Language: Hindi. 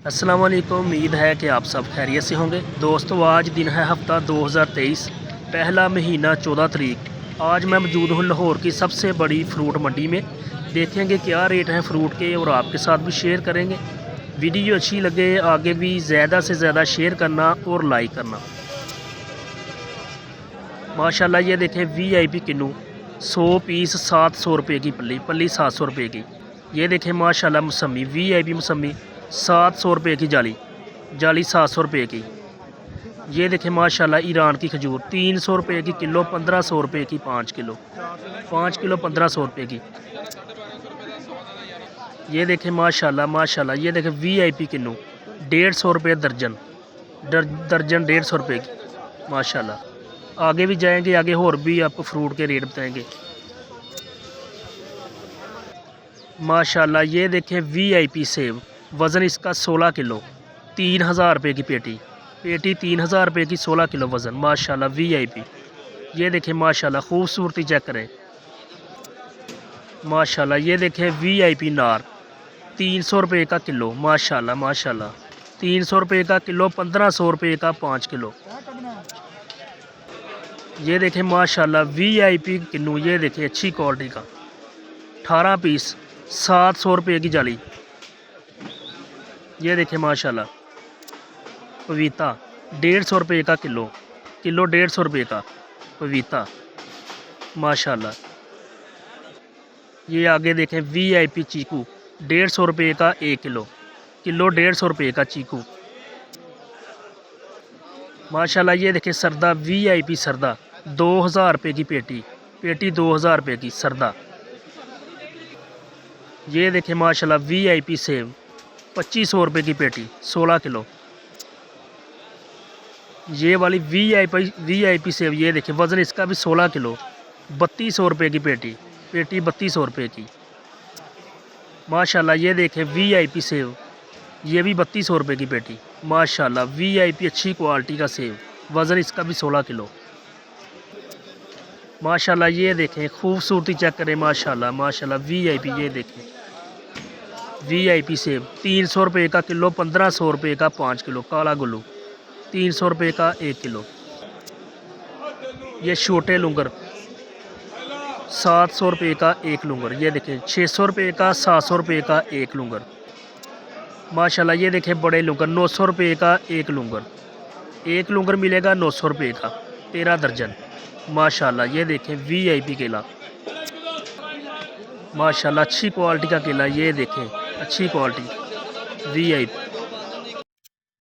अस्सलाम वालेकुम। उम्मीद है कि आप सब खैरियत से होंगे। दोस्तों, आज दिन है हफ़्ता 2023, पहला महीना 14 तारीख। आज मैं मौजूद हूँ लाहौर की सबसे बड़ी फ्रूट मंडी में। देखेंगे क्या रेट हैं फ़्रूट के और आपके साथ भी शेयर करेंगे। वीडियो अच्छी लगे आगे भी ज़्यादा से ज़्यादा शेयर करना और लाइक करना। माशाल्लाह ये देखें VIP किन्नू 100 पीस 700 रुपये की पल्ली, पल्ली 700 रुपये की। ये देखें माशाल्लाह मौसमी VIP मौसमी 700 रुपये की जाली, जाली 700 रुपये की। ये देखें माशाल्लाह ईरान की खजूर 300 रुपये की किलो, 1500 रुपये की 5 किलो, 5 किलो 1500 रुपये की। ये देखें माशाल्लाह माशाल्लाह ये देखें VIP किन्नू 150 रुपये दर्जन, दर्जन 150 रुपये की माशाल्लाह। आगे भी जाएंगे, आगे और भी आपको फ्रूट के रेट बताएंगे। माशाल्लाह ये देखें VIP सेब, वज़न इसका 16 किलो, 3000 रुपये की पेटी, पेटी 3000 रुपये की 16 किलो वज़न। माशाल्लाह VIP। ये देखें माशाल्लाह खूबसूरती चेक करें। माशाल्लाह ये देखें VIP नार 300 रुपये का किलो। माशाल्लाह माशाल्लाह 300 रुपये का किलो, 1500 रुपये का 5 किलो। ये देखें माशाल्लाह VIP किन्नू, ये देखें अच्छी क्वालिटी का 18 पीस 700 रुपये की जाली। ये देखें माशाल्लाह पपीता 150 रुपये का किलो, किलो 150 रुपये का पपीता माशाल्लाह। ये आगे देखें VIP चीकू 150 रुपये का 1 किलो, किलो 150 रुपये का चीकू माशाल्लाह। ये देखें सरदा VIP सरदा 2000 रुपये की पेटी, पेटी 2000 रुपये की सरदा। ये देखें माशाल्लाह VIP सेब 2500 रुपये की पेटी, 16 किलो। ये वाली VIP सेब ये देखें वज़न इसका भी 16 किलो, 3200 रुपये की पेटी, पेटी 3200 रुपये की माशाल्लाह। ये देखें VIP सेब, ये भी 3200 रुपये की पेटी माशाल्लाह। VIP अच्छी क्वालिटी का सेब, वज़न इसका भी 16 किलो माशाल्लाह। ये देखें खूबसूरती चेक करें माशाल्लाह माशाल्लाह VIP। ये देखें VIP सेब 300 रुपये का किलो, 1500 रुपये का 5 किलो। काला गुल्लू 300 रुपये का 1 किलो। ये छोटे लुंगर 700 रुपये का 1 लुंगर। ये देखें 600 रुपये का, 700 रुपये का 1 लुंगर माशाल्लाह। ये देखें बड़े लुंगर 900 रुपये का 1 लुंगर, 1 लुंगर मिलेगा 900 रुपये का 13 दर्जन माशाल्लाह। ये देखें VIP केला माशाल्लाह अच्छी क्वालिटी का केला। ये देखें अच्छी क्वालिटी VIP।